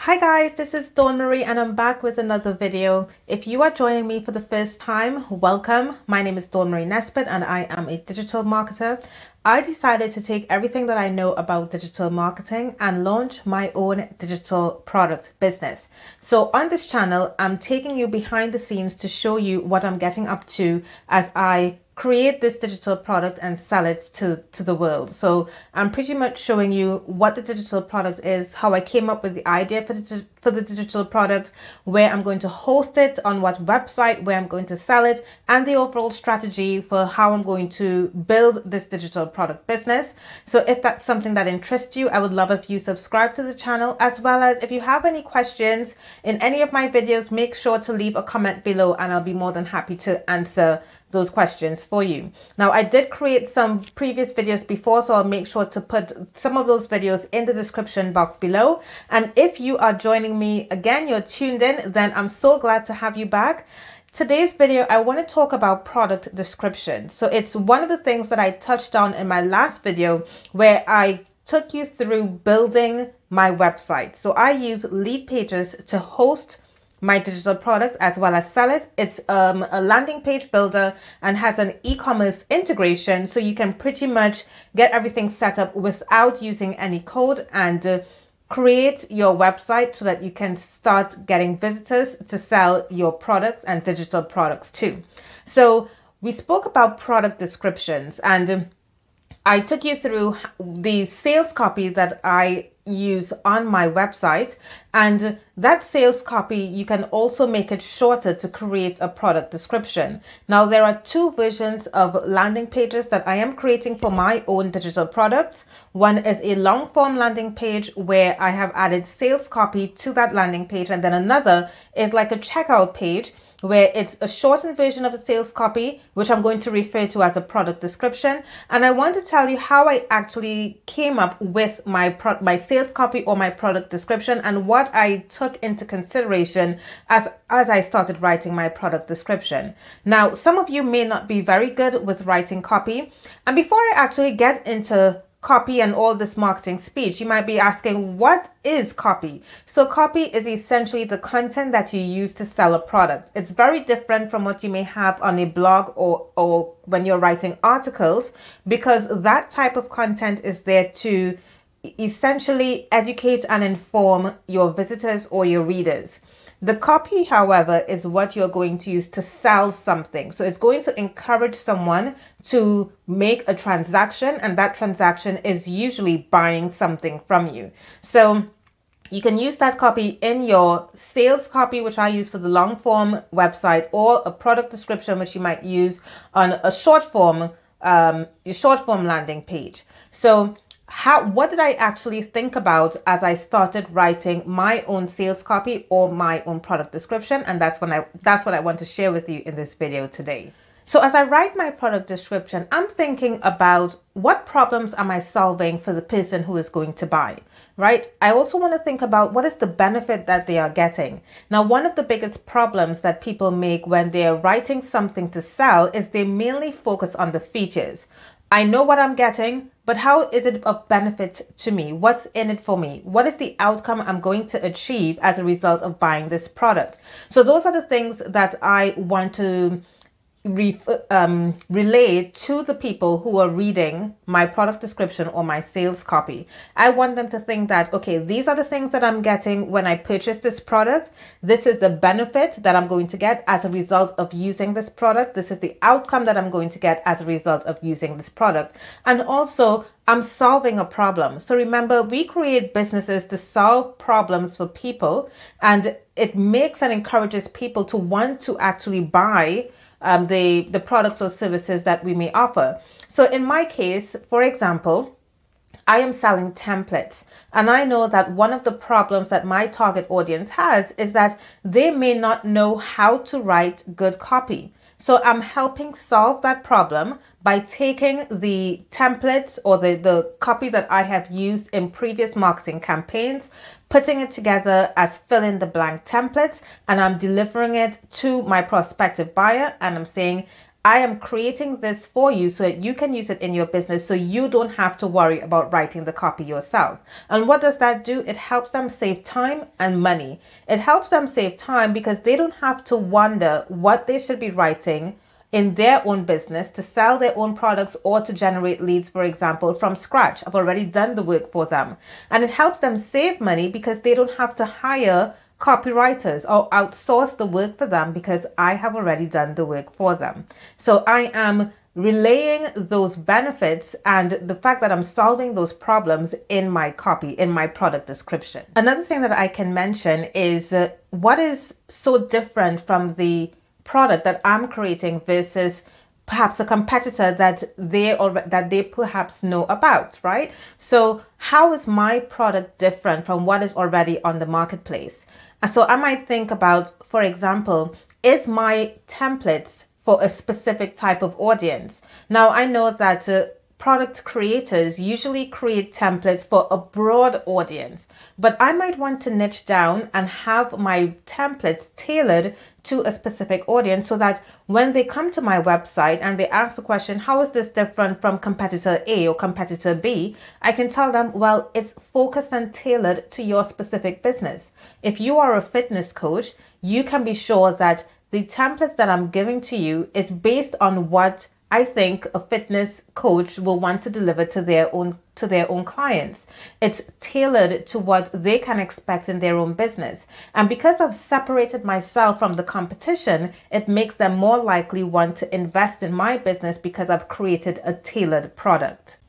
Hi guys, this is Dawn Marie and I'm back with another video. If you are joining me for the first time, welcome. My name is Dawn Marie Nesbitt and I am a digital marketer. I decided to take everything that I know about digital marketing and launch my own digital product business. So on this channel, I'm taking you behind the scenes to show you what I'm getting up to as I create this digital product and sell it to the world. So I'm pretty much showing you what the digital product is, how I came up with the idea for the digital product, where I'm going to host it, on what website, where I'm going to sell it, and the overall strategy for how I'm going to build this digital product business. So if that's something that interests you, I would love if you subscribe to the channel, as well as if you have any questions in any of my videos, make sure to leave a comment below and I'll be more than happy to answer those questions for you. Now, I did create some previous videos before, so I'll make sure to put some of those videos in the description box below. And if you are joining me again, you're tuned in, then I'm so glad to have you back. Today's video, I want to talk about product description. So it's one of the things that I touched on in my last video where I took you through building my website. So I use Lead Pages to host my digital product as well as sell it. It's a landing page builder and has an e-commerce integration, so you can pretty much get everything set up without using any code and create your website so that you can start getting visitors to sell your products and digital products too. So we spoke about product descriptions and I took you through the sales copy that I use on my website, and that sales copy, you can also make it shorter to create a product description. Now, there are two versions of landing pages that I am creating for my own digital products. One is a long form landing page where I have added sales copy to that landing page, and then another is like a checkout page where it's a shortened version of the sales copy, which I'm going to refer to as a product description. And I want to tell you how I actually came up with my sales copy or my product description and what I took into consideration as I started writing my product description. Now, some of you may not be very good with writing copy. And before I actually get into copy and all this marketing speech, you might be asking, what is copy? So copy is essentially the content that you use to sell a product. It's very different from what you may have on a blog or when you're writing articles, because that type of content is there to essentially educate and inform your visitors or your readers. The copy, however, is what you're going to use to sell something. So it's going to encourage someone to make a transaction, and that transaction is usually buying something from you. So you can use that copy in your sales copy, which I use for the long form website, or a product description, which you might use on a short form landing page. So what did I actually think about as I started writing my own sales copy or my own product description? And that's what I want to share with you in this video today. So as I write my product description, I'm thinking about what problems am I solving for the person who is going to buy, right? I also want to think about what is the benefit that they are getting. Now, one of the biggest problems that people make when they're writing something to sell is they mainly focus on the features. I know what I'm getting, but how is it of benefit to me? What's in it for me? What is the outcome I'm going to achieve as a result of buying this product? So those are the things that I want to relay to the people who are reading my product description or my sales copy. I want them to think that, okay, these are the things that I'm getting when I purchase this product. This is the benefit that I'm going to get as a result of using this product. This is the outcome that I'm going to get as a result of using this product. And also, I'm solving a problem. So remember, we create businesses to solve problems for people, and it makes and encourages people to want to actually buy the products or services that we may offer. So in my case, for example, I am selling templates, and I know that one of the problems that my target audience has is that they may not know how to write good copy. So I'm helping solve that problem by taking the templates or the copy that I have used in previous marketing campaigns, putting it together as fill in the blank templates, and I'm delivering it to my prospective buyer. And I'm saying, I am creating this for you so that you can use it in your business, so you don't have to worry about writing the copy yourself. And what does that do? It helps them save time and money. It helps them save time because they don't have to wonder what they should be writing in their own business to sell their own products or to generate leads, for example, from scratch. I've already done the work for them. And it helps them save money because they don't have to hire copywriters or outsource the work for them because I have already done the work for them. So I am relaying those benefits and the fact that I'm solving those problems in my copy, in my product description. Another thing that I can mention is what is so different from the product that I'm creating versus perhaps a competitor that they perhaps know about, right? So how is my product different from what is already on the marketplace? So I might think about, for example, is my templates for a specific type of audience? Now I know that product creators usually create templates for a broad audience, but I might want to niche down and have my templates tailored to a specific audience so that when they come to my website and they ask the question, how is this different from competitor A or competitor B? I can tell them, well, it's focused and tailored to your specific business. If you are a fitness coach, you can be sure that the templates that I'm giving to you is based on what I think a fitness coach will want to deliver to their own clients. It's tailored to what they can expect in their own business. And because I've separated myself from the competition, it makes them more likely want to invest in my business because I've created a tailored product.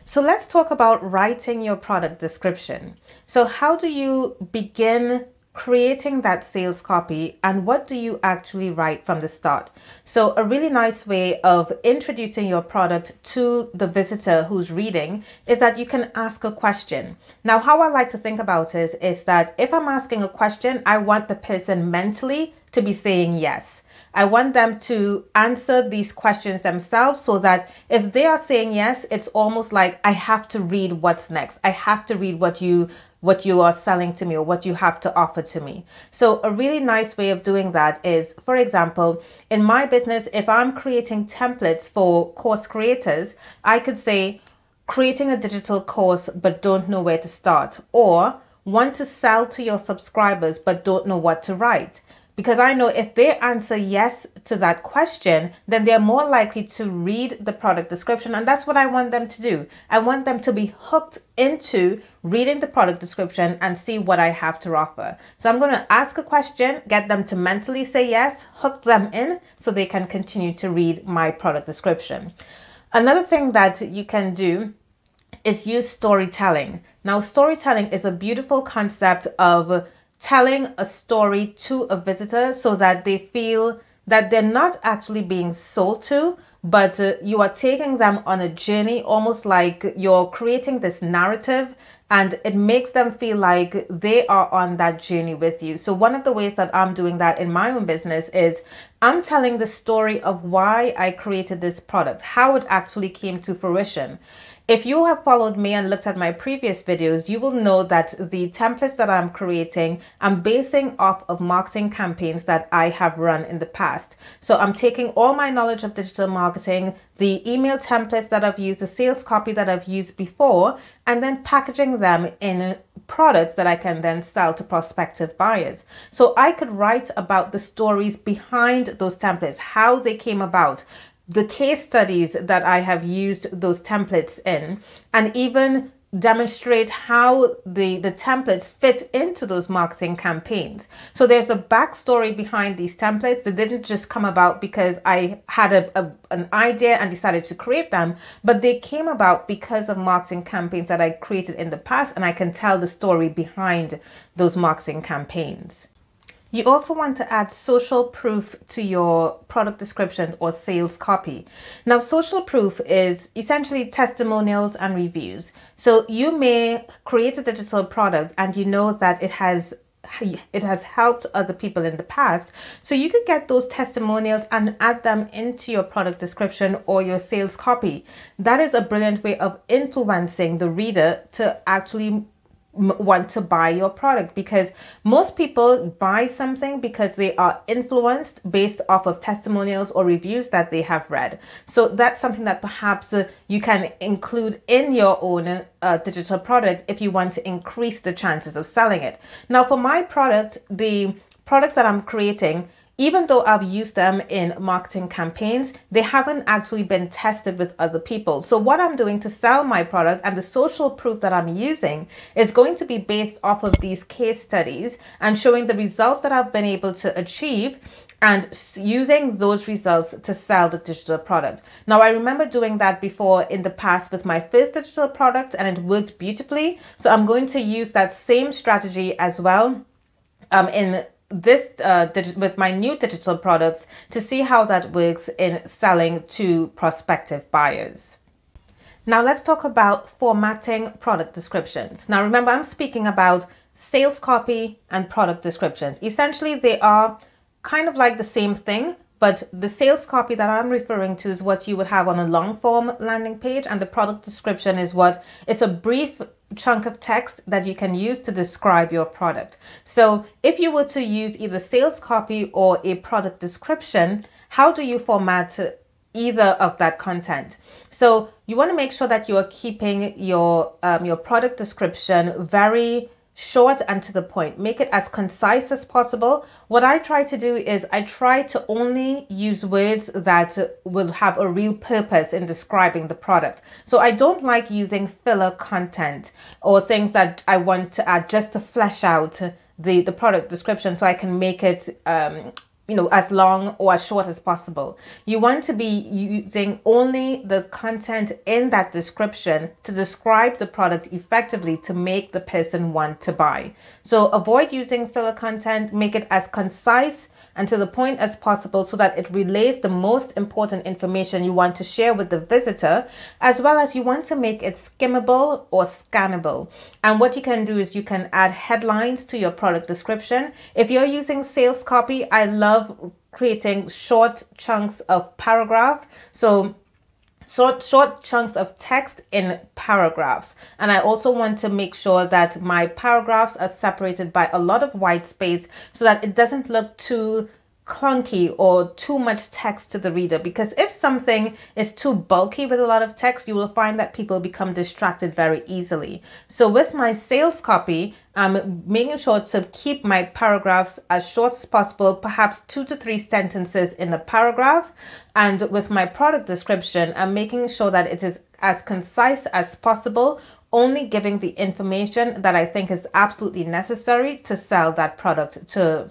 So let's talk about writing your product description. So how do you begin creating that sales copy, and what do you actually write from the start? So a really nice way of introducing your product to the visitor who's reading is that you can ask a question. Now, how I like to think about it is that if I'm asking a question, I want the person mentally to be saying yes. I want them to answer these questions themselves so that if they are saying yes, it's almost like I have to read what's next. I have to read what you are selling to me or what you have to offer to me. So a really nice way of doing that is, for example, in my business, if I'm creating templates for course creators, I could say creating a digital course but don't know where to start, or want to sell to your subscribers but don't know what to write. Because I know if they answer yes to that question, then they're more likely to read the product description. And that's what I want them to do. I want them to be hooked into reading the product description and see what I have to offer. So I'm going to ask a question, get them to mentally say yes, hook them in so they can continue to read my product description. Another thing that you can do is use storytelling. Now, storytelling is a beautiful concept of telling a story to a visitor so that they feel that they're not actually being sold to, but you are taking them on a journey, almost like you're creating this narrative, and it makes them feel like they are on that journey with you. So one of the ways that I'm doing that in my own business is I'm telling the story of why I created this product, how it actually came to fruition. If you have followed me and looked at my previous videos, you will know that the templates that I'm creating, I'm basing off of marketing campaigns that I have run in the past. So I'm taking all my knowledge of digital marketing, the email templates that I've used, the sales copy that I've used before, and then packaging them in products that I can then sell to prospective buyers. So I could write about the stories behind those templates, how they came about, the case studies that I have used those templates in, and even demonstrate how the templates fit into those marketing campaigns. So there's a backstory behind these templates that didn't just come about because I had an idea and decided to create them, but they came about because of marketing campaigns that I created in the past, and I can tell the story behind those marketing campaigns. You also want to add social proof to your product description or sales copy. Now, social proof is essentially testimonials and reviews. So you may create a digital product and you know that it has helped other people in the past. So you could get those testimonials and add them into your product description or your sales copy. That is a brilliant way of influencing the reader to actually want to buy your product, because most people buy something because they are influenced based off of testimonials or reviews that they have read. So that's something that perhaps you can include in your own digital product if you want to increase the chances of selling it. Now, for my product, the products that I'm creating, even though I've used them in marketing campaigns, they haven't actually been tested with other people. So what I'm doing to sell my product and the social proof that I'm using is going to be based off of these case studies and showing the results that I've been able to achieve and using those results to sell the digital product. Now, I remember doing that before in the past with my first digital product, and it worked beautifully. So I'm going to use that same strategy as well in this with my new digital products to see how that works in selling to prospective buyers. Now let's talk about formatting product descriptions. Now remember, I'm speaking about sales copy and product descriptions. Essentially, they are kind of like the same thing, but the sales copy that I'm referring to is what you would have on a long form landing page, and the product description is what it's a brief chunk of text that you can use to describe your product. So if you were to use either sales copy or a product description, how do you format either of that content? So you want to make sure that you are keeping your product description very short and to the point. Make it as concise as possible. What I try to do is I try to only use words that will have a real purpose in describing the product. So I don't like using filler content or things that I want to add just to flesh out the product description so I can make it as long or as short as possible. You want to be using only the content in that description to describe the product effectively to make the person want to buy. So avoid using filler content, make it as concise and to the point as possible so that it relays the most important information you want to share with the visitor, as well as you want to make it skimmable or scannable. And what you can do is you can add headlines to your product description. If you're using sales copy, I love creating short chunks of paragraph. So short chunks of text in paragraphs. And I also want to make sure that my paragraphs are separated by a lot of white space so that it doesn't look too clunky or too much text to the reader, because if something is too bulky with a lot of text, you will find that people become distracted very easily. So with my sales copy, I'm making sure to keep my paragraphs as short as possible, perhaps 2 to 3 sentences in a paragraph. And with my product description, I'm making sure that it is as concise as possible, only giving the information that I think is absolutely necessary to sell that product to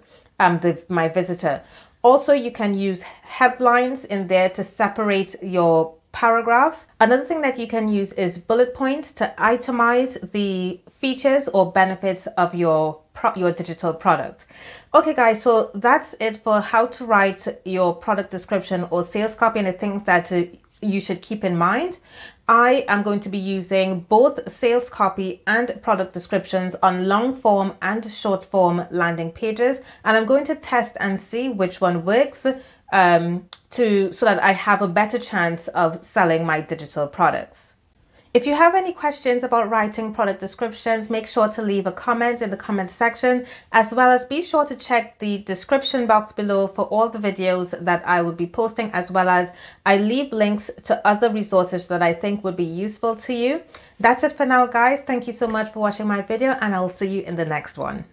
my visitor. Also, you can use headlines in there to separate your paragraphs. Another thing that you can use is bullet points to itemize the features or benefits of your digital product. Okay guys, so that's it for how to write your product description or sales copy and the things that you should keep in mind. I am going to be using both sales copy and product descriptions on long form and short form landing pages, and I'm going to test and see which one works so that I have a better chance of selling my digital products. If you have any questions about writing product descriptions, make sure to leave a comment in the comment section, as well as be sure to check the description box below for all the videos that I will be posting, as well as I leave links to other resources that I think would be useful to you. That's it for now, guys. Thank you so much for watching my video, and I'll see you in the next one.